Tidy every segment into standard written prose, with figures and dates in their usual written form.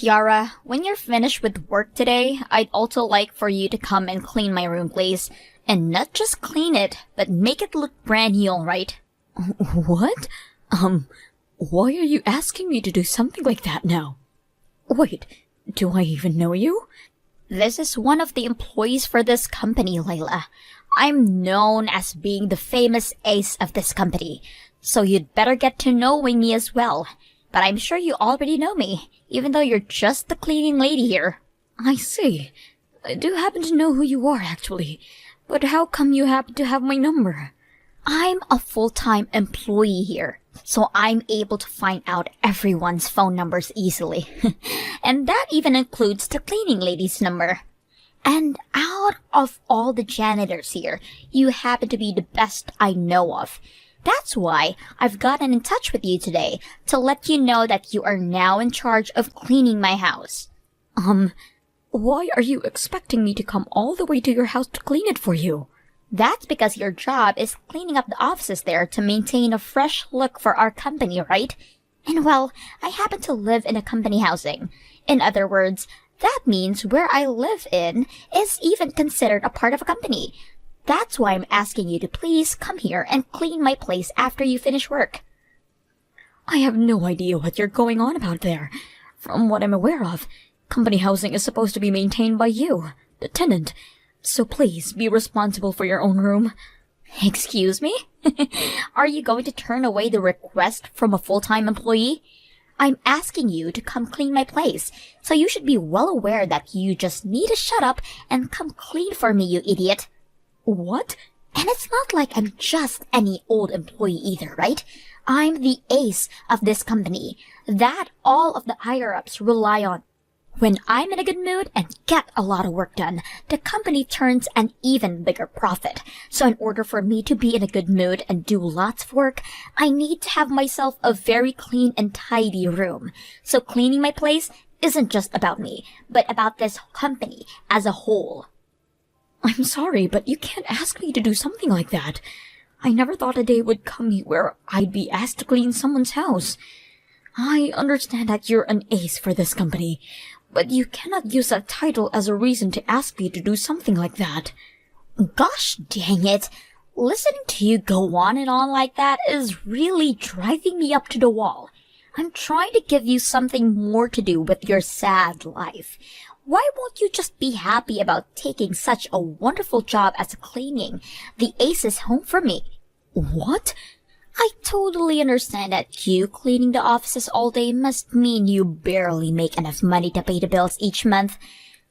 Tiara, when you're finished with work today, I'd also like for you to come and clean my room, please. And not just clean it, but make it look brand new, alright? What? Why are you asking me to do something like that now? Wait, do I even know you? This is one of the employees for this company, Layla. I'm known as being the famous ace of this company, so you'd better get to knowing me as well. But I'm sure you already know me, even though you're just the cleaning lady here. I see. I do happen to know who you are, actually. But how come you happen to have my number? I'm a full-time employee here, so I'm able to find out everyone's phone numbers easily. And that even includes the cleaning lady's number. And out of all the janitors here, you happen to be the best I know of. That's why I've gotten in touch with you today, to let you know that you are now in charge of cleaning my house. Why are you expecting me to come all the way to your house to clean it for you? That's because your job is cleaning up the offices there to maintain a fresh look for our company, right? And well, I happen to live in a company housing. In other words, that means where I live in is even considered a part of a company. That's why I'm asking you to please come here and clean my place after you finish work. I have no idea what you're going on about there. From what I'm aware of, company housing is supposed to be maintained by you, the tenant. So please be responsible for your own room. Excuse me? Are you going to turn away the request from a full-time employee? I'm asking you to come clean my place, so you should be well aware that you just need to shut up and come clean for me, you idiot. What? And it's not like I'm just any old employee either, right? I'm the ace of this company that all of the higher-ups rely on. When I'm in a good mood and get a lot of work done, the company turns an even bigger profit. So in order for me to be in a good mood and do lots of work, I need to have myself a very clean and tidy room. So cleaning my place isn't just about me, but about this company as a whole. I'm sorry, but you can't ask me to do something like that. I never thought a day would come where I'd be asked to clean someone's house. I understand that you're an ace for this company, but you cannot use that title as a reason to ask me to do something like that. Gosh dang it. Listening to you go on and on like that is really driving me up to the wall. I'm trying to give you something more to do with your sad life. Why won't you just be happy about taking such a wonderful job as cleaning the Ace's home for me? What? I totally understand that you cleaning the offices all day must mean you barely make enough money to pay the bills each month.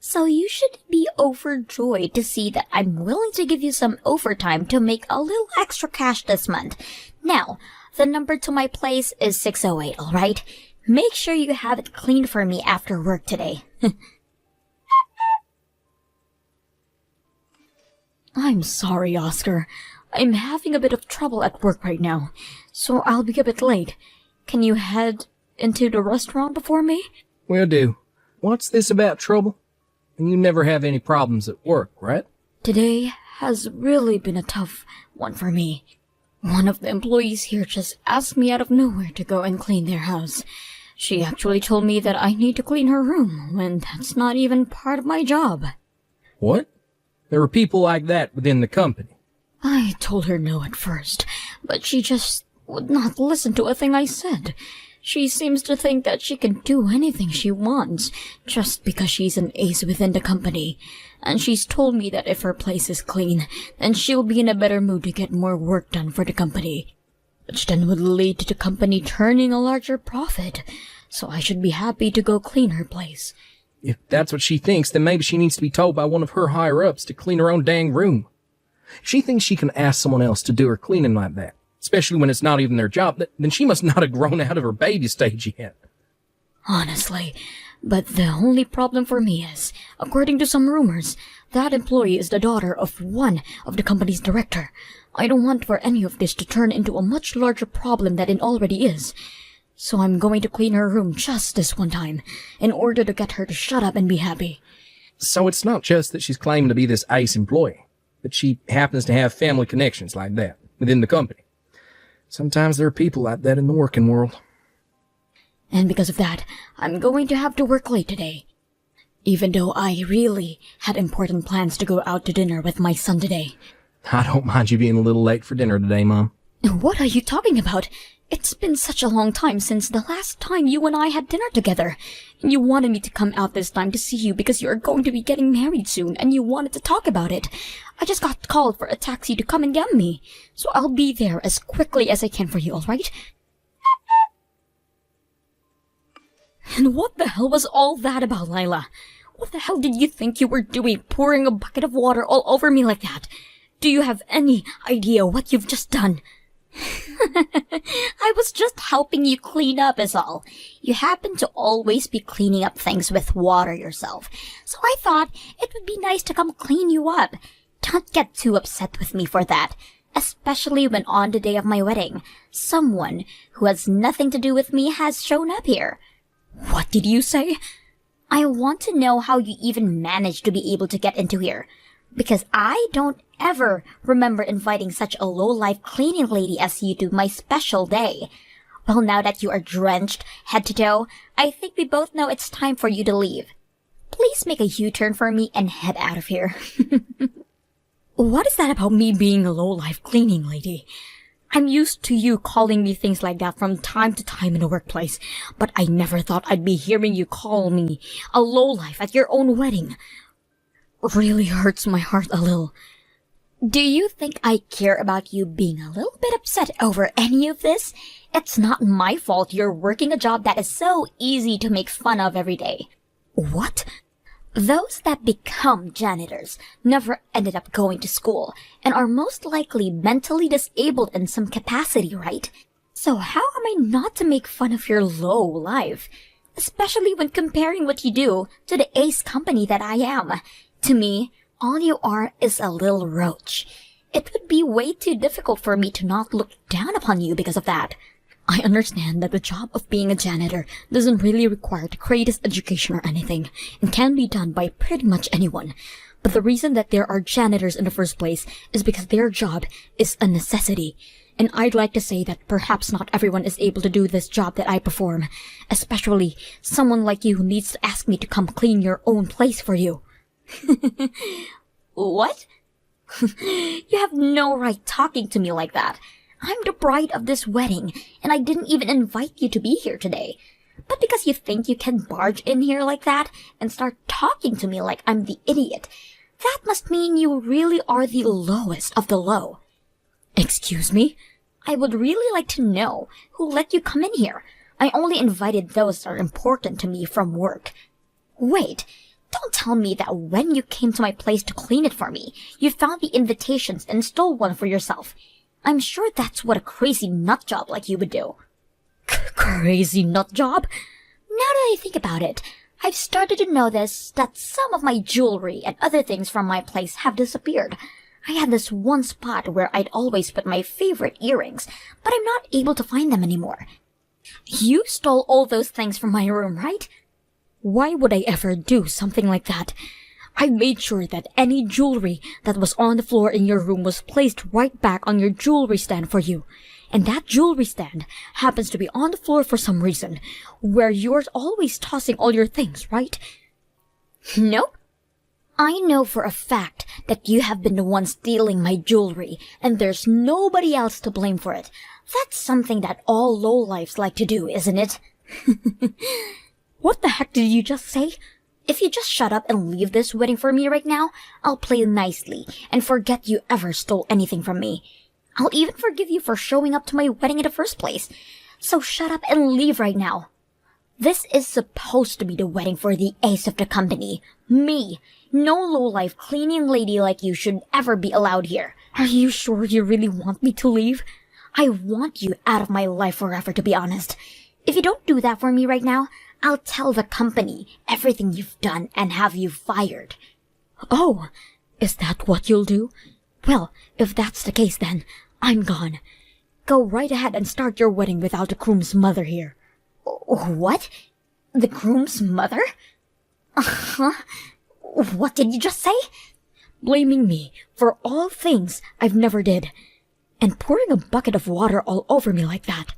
So you should be overjoyed to see that I'm willing to give you some overtime to make a little extra cash this month. Now, the number to my place is 608, alright? Make sure you have it cleaned for me after work today. I'm sorry, Oscar. I'm having a bit of trouble at work right now, so I'll be a bit late. Can you head into the restaurant before me? Will do. What's this about trouble? And you never have any problems at work, right? Today has really been a tough one for me. One of the employees here just asked me out of nowhere to go and clean their house. She actually told me that I need to clean her room, when that's not even part of my job. What? There are people like that within the company. I told her no at first, but she just would not listen to a thing I said. She seems to think that she can do anything she wants, just because she's an ace within the company. And she's told me that if her place is clean, then she'll be in a better mood to get more work done for the company. Which then would lead to the company turning a larger profit. So I should be happy to go clean her place. If that's what she thinks, then maybe she needs to be told by one of her higher-ups to clean her own dang room. If she thinks she can ask someone else to do her cleaning like that, especially when it's not even their job, then she must not have grown out of her baby stage yet. Honestly, but the only problem for me is, according to some rumors, that employee is the daughter of one of the company's director. I don't want for any of this to turn into a much larger problem than it already is. So I'm going to clean her room just this one time, in order to get her to shut up and be happy. So it's not just that she's claiming to be this ace employee, but she happens to have family connections like that within the company. Sometimes there are people like that in the working world. And because of that, I'm going to have to work late today. Even though I really had important plans to go out to dinner with my son today. I don't mind you being a little late for dinner today, Mom. What are you talking about? It's been such a long time since the last time you and I had dinner together. And you wanted me to come out this time to see you because you are going to be getting married soon and you wanted to talk about it. I just got called for a taxi to come and get me. So I'll be there as quickly as I can for you, alright? And what the hell was all that about, Lila? What the hell did you think you were doing, pouring a bucket of water all over me like that? Do you have any idea what you've just done? I was just helping you clean up is all. You happen to always be cleaning up things with water yourself. So I thought it would be nice to come clean you up. Don't get too upset with me for that. Especially when on the day of my wedding, someone who has nothing to do with me has shown up here. What did you say? I want to know how you even managed to be able to get into here. Because I don't ever remember inviting such a low-life cleaning lady as you to my special day. Well, now that you are drenched head to toe, I think we both know it's time for you to leave. Please make a U-turn for me and head out of here. What is that about me being a low-life cleaning lady? I'm used to you calling me things like that from time to time in the workplace, but I never thought I'd be hearing you call me a lowlife at your own wedding. Really hurts my heart a little. Do you think I care about you being a little bit upset over any of this? It's not my fault you're working a job that is so easy to make fun of every day. What? Those that become janitors never ended up going to school and are most likely mentally disabled in some capacity, right? So how am I not to make fun of your low life? Especially when comparing what you do to the ace company that I am. To me, all you are is a little roach. It would be way too difficult for me to not look down upon you because of that. I understand that the job of being a janitor doesn't really require the greatest education or anything, and can be done by pretty much anyone. But the reason that there are janitors in the first place is because their job is a necessity. And I'd like to say that perhaps not everyone is able to do this job that I perform, especially someone like you who needs to ask me to come clean your own place for you. What? You have no right talking to me like that. I'm the bride of this wedding, and I didn't even invite you to be here today. But because you think you can barge in here like that and start talking to me like I'm the idiot, that must mean you really are the lowest of the low. Excuse me? I would really like to know who let you come in here. I only invited those that are important to me from work. Wait, don't tell me that when you came to my place to clean it for me, you found the invitations and stole one for yourself. I'm sure that's what a crazy nut job like you would do. Crazy nut job? Now that I think about it, I've started to notice that some of my jewelry and other things from my place have disappeared. I had this one spot where I'd always put my favorite earrings, but I'm not able to find them anymore. You stole all those things from my room, right? Why would I ever do something like that? I made sure that any jewelry that was on the floor in your room was placed right back on your jewelry stand for you. And that jewelry stand happens to be on the floor for some reason, where you're always tossing all your things, right? Nope. I know for a fact that you have been the one stealing my jewelry, and there's nobody else to blame for it. That's something that all lowlifes like to do, isn't it? What the heck did you just say? If you just shut up and leave this wedding for me right now, I'll play nicely and forget you ever stole anything from me. I'll even forgive you for showing up to my wedding in the first place. So shut up and leave right now. This is supposed to be the wedding for the ace of the company. Me. No lowlife cleaning lady like you should ever be allowed here. Are you sure you really want me to leave? I want you out of my life forever, to be honest. If you don't do that for me right now, I'll tell the company everything you've done and have you fired. Oh, is that what you'll do? Well, if that's the case then, I'm gone. Go right ahead and start your wedding without the groom's mother here. What? The groom's mother? What did you just say? Blaming me for all things I've never did. And pouring a bucket of water all over me like that.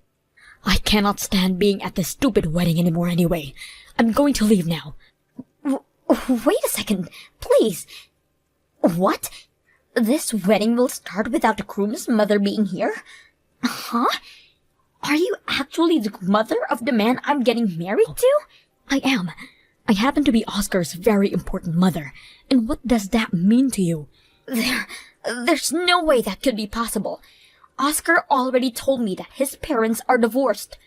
I cannot stand being at this stupid wedding anymore anyway. I'm going to leave now. Wait a second, please. What? This wedding will start without the groom's mother being here? Huh? Are you actually the mother of the man I'm getting married to? I am. I happen to be Oscar's very important mother. And what does that mean to you? There's no way that could be possible. Oscar already told me that his parents are divorced.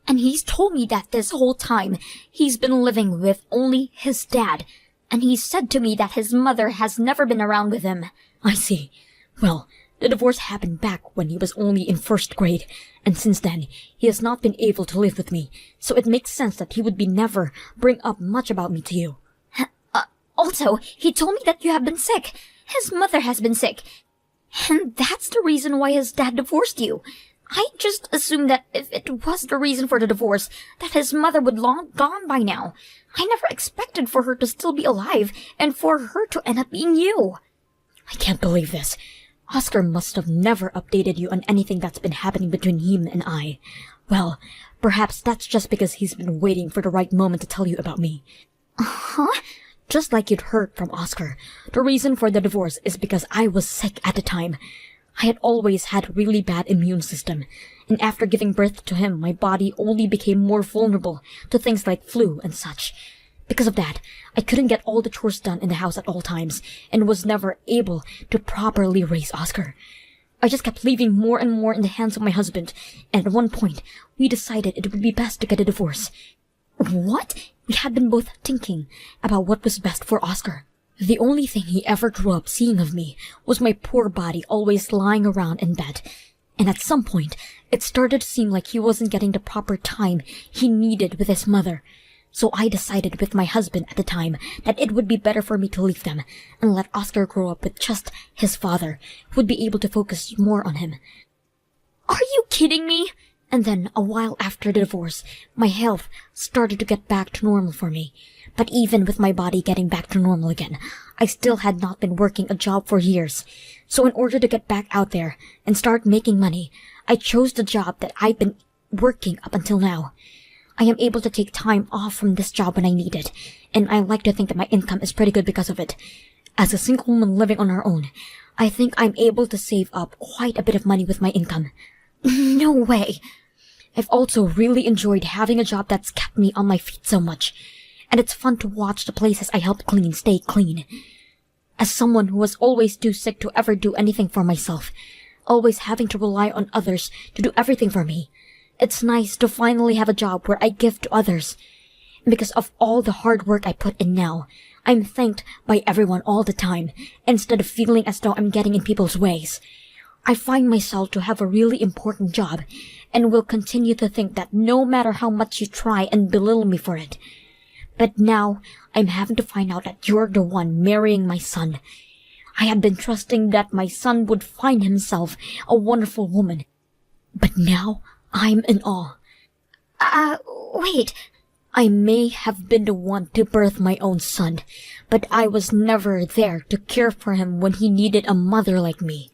And he's told me that this whole time he's been living with only his dad. And he said to me that his mother has never been around with him. I see. Well, the divorce happened back when he was only in first grade, and since then, he has not been able to live with me, so it makes sense that he would be never bring up much about me to you. Also, he told me that you have been sick. His mother has been sick. And that's the reason why his dad divorced you. I just assumed that if it was the reason for the divorce, that his mother would long gone by now. I never expected for her to still be alive, and for her to end up being you. I can't believe this. Oscar must have never updated you on anything that's been happening between him and I. Well, perhaps that's just because he's been waiting for the right moment to tell you about me. Huh? Just like you'd heard from Oscar, the reason for the divorce is because I was sick at the time. I had always had a really bad immune system, and after giving birth to him, my body only became more vulnerable to things like flu and such. Because of that, I couldn't get all the chores done in the house at all times, and was never able to properly raise Oscar. I just kept leaving more and more in the hands of my husband, and at one point, we decided it would be best to get a divorce. What? We had been both thinking about what was best for Oscar. The only thing he ever grew up seeing of me was my poor body always lying around in bed. And at some point, it started to seem like he wasn't getting the proper time he needed with his mother. So I decided with my husband at the time that it would be better for me to leave them and let Oscar grow up with just his father, who would be able to focus more on him. Are you kidding me? And then, a while after the divorce, my health started to get back to normal for me. But even with my body getting back to normal again, I still had not been working a job for years. So in order to get back out there and start making money, I chose the job that I've been working up until now. I am able to take time off from this job when I need it, and I like to think that my income is pretty good because of it. As a single woman living on her own, I think I'm able to save up quite a bit of money with my income. No way. I've also really enjoyed having a job that's kept me on my feet so much, and it's fun to watch the places I help clean stay clean. As someone who was always too sick to ever do anything for myself, always having to rely on others to do everything for me, it's nice to finally have a job where I give to others. Because of all the hard work I put in now, I'm thanked by everyone all the time, instead of feeling as though I'm getting in people's ways. I find myself to have a really important job, and will continue to think that no matter how much you try and belittle me for it. But now, I'm having to find out that you're the one marrying my son. I had been trusting that my son would find himself a wonderful woman. But now, I'm in awe. Wait. I may have been the one to birth my own son, but I was never there to care for him when he needed a mother like me.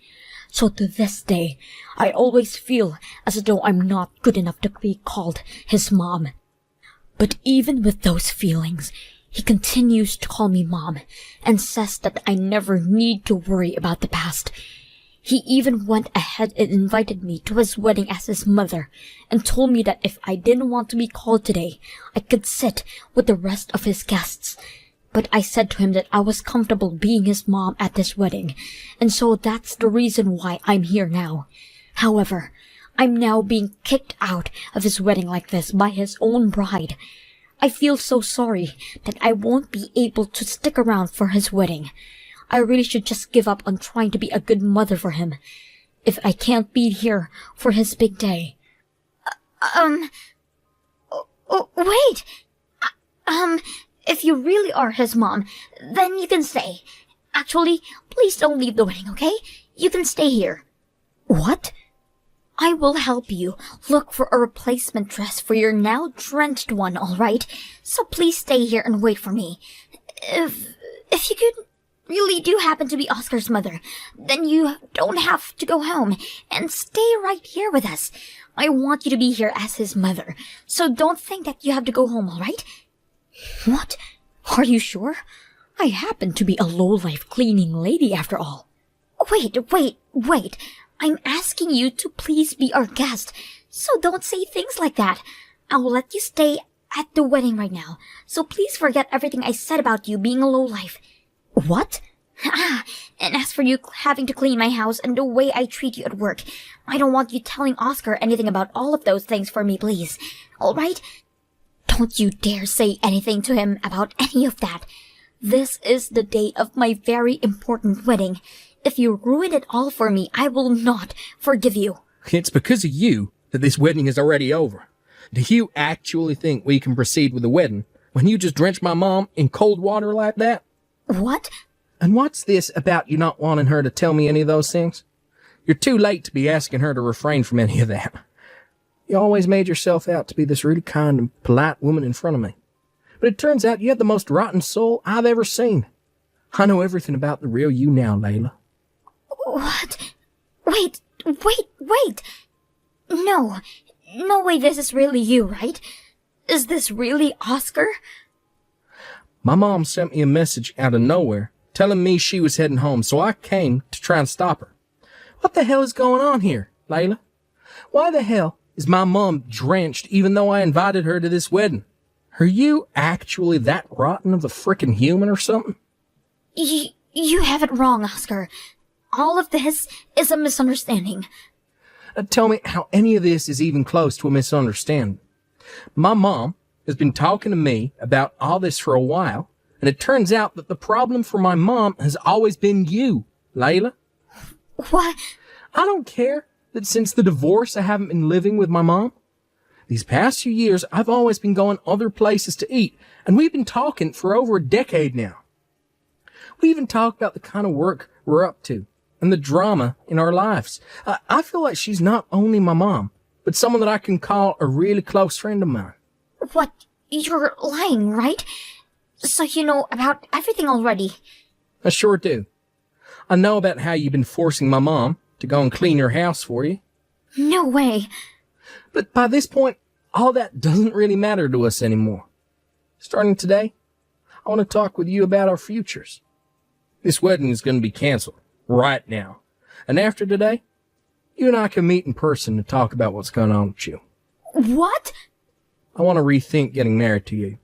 So to this day, I always feel as though I'm not good enough to be called his mom. But even with those feelings, he continues to call me mom, and says that I never need to worry about the past. He even went ahead and invited me to his wedding as his mother, and told me that if I didn't want to be called today, I could sit with the rest of his guests. But I said to him that I was comfortable being his mom at this wedding, and so that's the reason why I'm here now. However, I'm now being kicked out of his wedding like this by his own bride. I feel so sorry that I won't be able to stick around for his wedding. I really should just give up on trying to be a good mother for him, if I can't be here for his big day. Wait! If you really are his mom, then you can stay. Actually, please don't leave the wedding, okay? You can stay here. What? I will help you look for a replacement dress for your now drenched one, alright? So please stay here and wait for me. If you could really do happen to be Oscar's mother, then you don't have to go home and stay right here with us. I want you to be here as his mother, so don't think that you have to go home, alright? What? Are you sure? I happen to be a low-life cleaning lady after all. Wait. I'm asking you to please be our guest, so don't say things like that. I will let you stay at the wedding right now, so please forget everything I said about you being a lowlife. What? And as for you having to clean my house and the way I treat you at work, I don't want you telling Oscar anything about all of those things for me, please. Alright? Don't you dare say anything to him about any of that. This is the day of my very important wedding. If you ruin it all for me, I will not forgive you. It's because of you that this wedding is already over. Do you actually think we can proceed with the wedding when you just drenched my mom in cold water like that? What? And what's this about you not wanting her to tell me any of those things? You're too late to be asking her to refrain from any of that. You always made yourself out to be this really kind and polite woman in front of me. But it turns out you had the most rotten soul I've ever seen. I know everything about the real you now, Layla. What? Wait. No way this is really you, right? Is this really Oscar? My mom sent me a message out of nowhere telling me she was heading home, so I came to try and stop her. What the hell is going on here, Layla? Why the hell is my mom drenched even though I invited her to this wedding? Are you actually that rotten of a frickin' human or something? You have it wrong, Oscar. All of this is a misunderstanding. Tell me how any of this is even close to a misunderstanding. My mom has been talking to me about all this for a while, and it turns out that the problem for my mom has always been you, Layla. What? I don't care that since the divorce I haven't been living with my mom. These past few years, I've always been going other places to eat, and we've been talking for over a decade now. We even talk about the kind of work we're up to and the drama in our lives. I feel like she's not only my mom, but someone that I can call a really close friend of mine. What? You're lying, right? So you know about everything already. I sure do. I know about how you've been forcing my mom to go and clean your house for you. No way. But by this point, all that doesn't really matter to us anymore. Starting today, I want to talk with you about our futures. This wedding is going to be canceled right now. And after today, you and I can meet in person to talk about what's going on with you. What? I want to rethink getting married to you.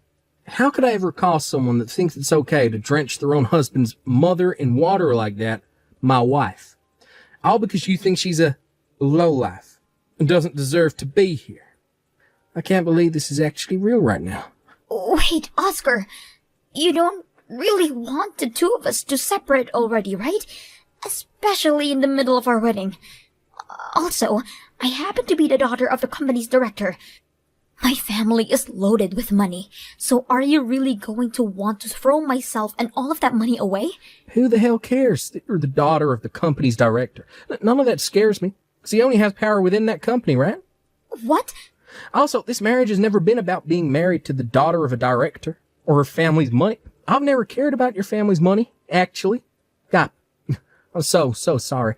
How could I ever call someone that thinks it's okay to drench their own husband's mother in water like that my wife? All because you think she's a lowlife and doesn't deserve to be here. I can't believe this is actually real right now. Wait, Oscar. You don't really want the two of us to separate already, right? Especially in the middle of our wedding. Also, I happen to be the daughter of the company's director. My family is loaded with money, so are you really going to want to throw myself and all of that money away? Who the hell cares that you're the daughter of the company's director? None of that scares me, because he only has power within that company, right? What? Also, this marriage has never been about being married to the daughter of a director or her family's money. I've never cared about your family's money, actually. God, I'm so sorry.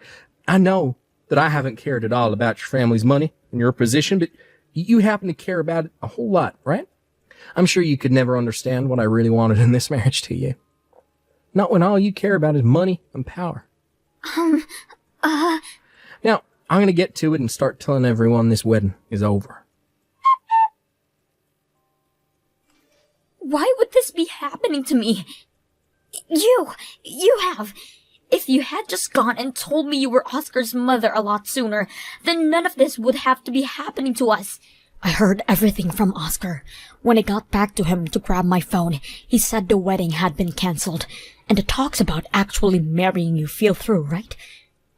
I know that I haven't cared at all about your family's money and your position, but you happen to care about it a whole lot, right? I'm sure you could never understand what I really wanted in this marriage to you. Not when all you care about is money and power. Now, I'm going to get to it and start telling everyone this wedding is over. Why would this be happening to me? You have. If you had just gone and told me you were Oscar's mother a lot sooner, then none of this would have to be happening to us. I heard everything from Oscar. When I got back to him to grab my phone, he said the wedding had been cancelled, and the talks about actually marrying you fell through, right?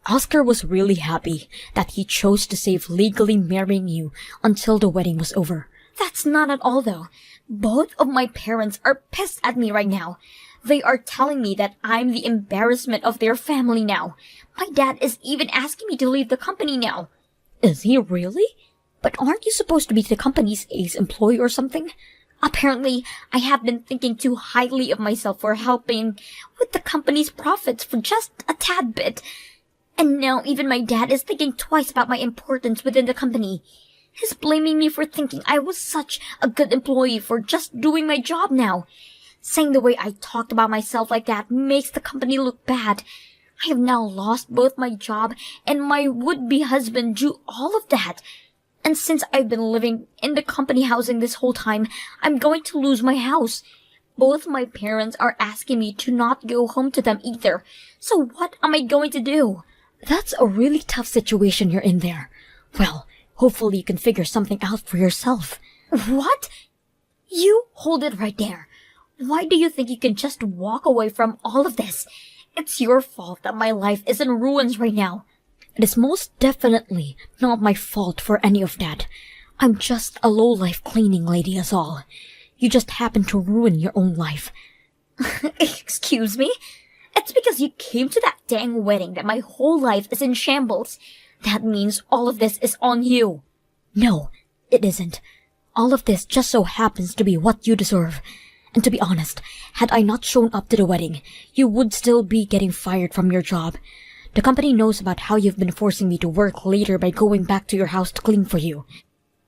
Oscar was really happy that he chose to save legally marrying you until the wedding was over. That's not at all, though. Both of my parents are pissed at me right now. They are telling me that I'm the embarrassment of their family now. My dad is even asking me to leave the company now. Is he really? But aren't you supposed to be the company's ace employee or something? Apparently, I have been thinking too highly of myself for helping with the company's profits for just a tad bit. And now even my dad is thinking twice about my importance within the company. He's blaming me for thinking I was such a good employee for just doing my job now. Saying the way I talked about myself like that makes the company look bad. I have now lost both my job and my would-be husband due all of that. And since I've been living in the company housing this whole time, I'm going to lose my house. Both my parents are asking me to not go home to them either. So what am I going to do? That's a really tough situation you're in there. Well, hopefully you can figure something out for yourself. What? You hold it right there. Why do you think you can just walk away from all of this? It's your fault that my life is in ruins right now. It is most definitely not my fault for any of that. I'm just a low-life cleaning lady is all. You just happen to ruin your own life. Excuse me? It's because you came to that dang wedding that my whole life is in shambles. That means all of this is on you. No, it isn't. All of this just so happens to be what you deserve. And to be honest, had I not shown up to the wedding, you would still be getting fired from your job. The company knows about how you've been forcing me to work later by going back to your house to clean for you.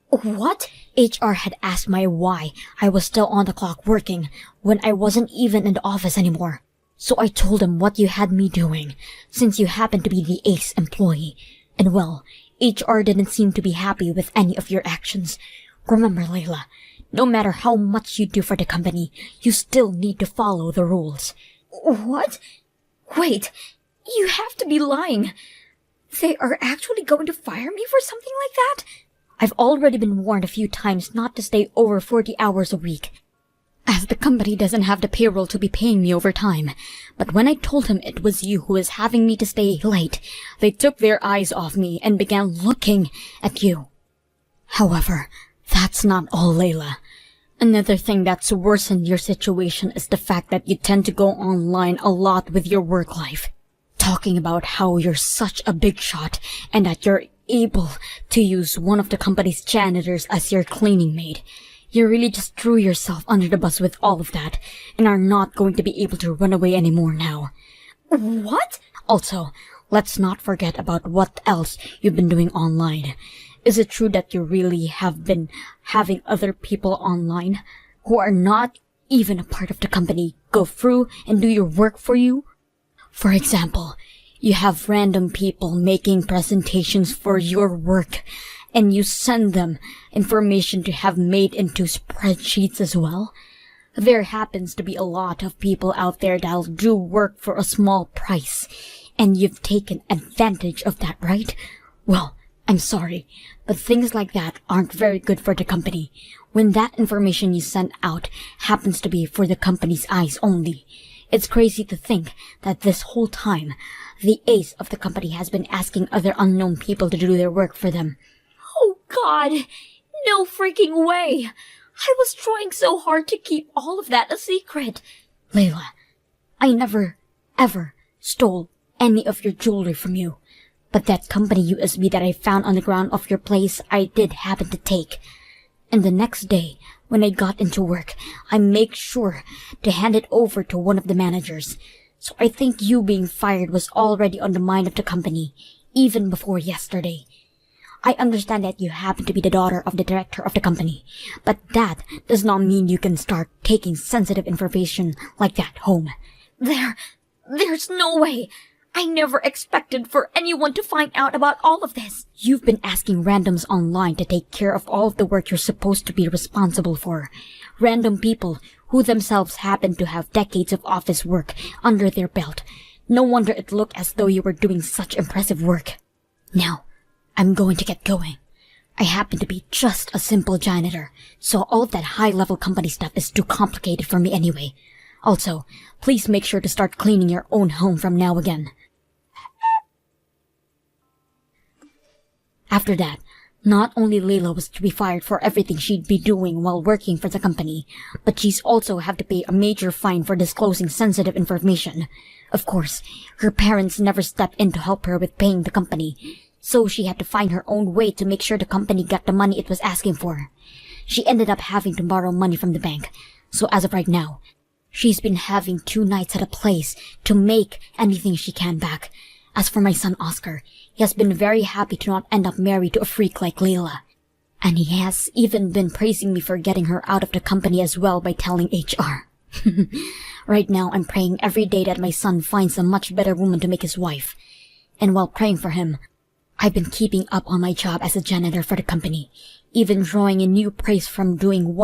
What? HR had asked my why I was still on the clock working when I wasn't even in the office anymore. So I told them what you had me doing, since you happened to be the ace employee. And well, HR didn't seem to be happy with any of your actions. Remember, Layla, no matter how much you do for the company, you still need to follow the rules. What? Wait, you have to be lying. They are actually going to fire me for something like that? I've already been warned a few times not to stay over 40 hours a week, as the company doesn't have the payroll to be paying me overtime. But when I told him it was you who was having me to stay late, they took their eyes off me and began looking at you. However, that's not all, Layla. Another thing that's worsened your situation is the fact that you tend to go online a lot with your work life, talking about how you're such a big shot and that you're able to use one of the company's janitors as your cleaning maid. You really just threw yourself under the bus with all of that and are not going to be able to run away anymore now. What? Also, let's not forget about what else you've been doing online. Is it true that you really have been having other people online who are not even a part of the company go through and do your work for you? For example, you have random people making presentations for your work, and you send them information to have made into spreadsheets as well. There happens to be a lot of people out there that'll do work for a small price, and you've taken advantage of that, right? Well, I'm sorry, but things like that aren't very good for the company when that information you send out happens to be for the company's eyes only. It's crazy to think that this whole time, the ace of the company has been asking other unknown people to do their work for them. Oh God, no freaking way. I was trying so hard to keep all of that a secret. Layla, I never, ever stole any of your jewelry from you. But that company USB that I found on the ground of your place, I did happen to take. And the next day, when I got into work, I make sure to hand it over to one of the managers. So I think you being fired was already on the mind of the company, even before yesterday. I understand that you happen to be the daughter of the director of the company, but that does not mean you can start taking sensitive information like that home. There's no way. I never expected for anyone to find out about all of this. You've been asking randoms online to take care of all of the work you're supposed to be responsible for. Random people who themselves happen to have decades of office work under their belt. No wonder it looked as though you were doing such impressive work. Now, I'm going to get going. I happen to be just a simple janitor, so all of that high-level company stuff is too complicated for me anyway. Also, please make sure to start cleaning your own home from now again. After that, not only Layla was to be fired for everything she'd be doing while working for the company, but she's also have to pay a major fine for disclosing sensitive information. Of course, her parents never stepped in to help her with paying the company, so she had to find her own way to make sure the company got the money it was asking for. She ended up having to borrow money from the bank, so as of right now, she's been having 2 nights at a place to make anything she can back. As for my son Oscar, he has been very happy to not end up married to a freak like Layla. And he has even been praising me for getting her out of the company as well by telling HR. Right now, I'm praying every day that my son finds a much better woman to make his wife. And while praying for him, I've been keeping up on my job as a janitor for the company, even drawing in new praise from doing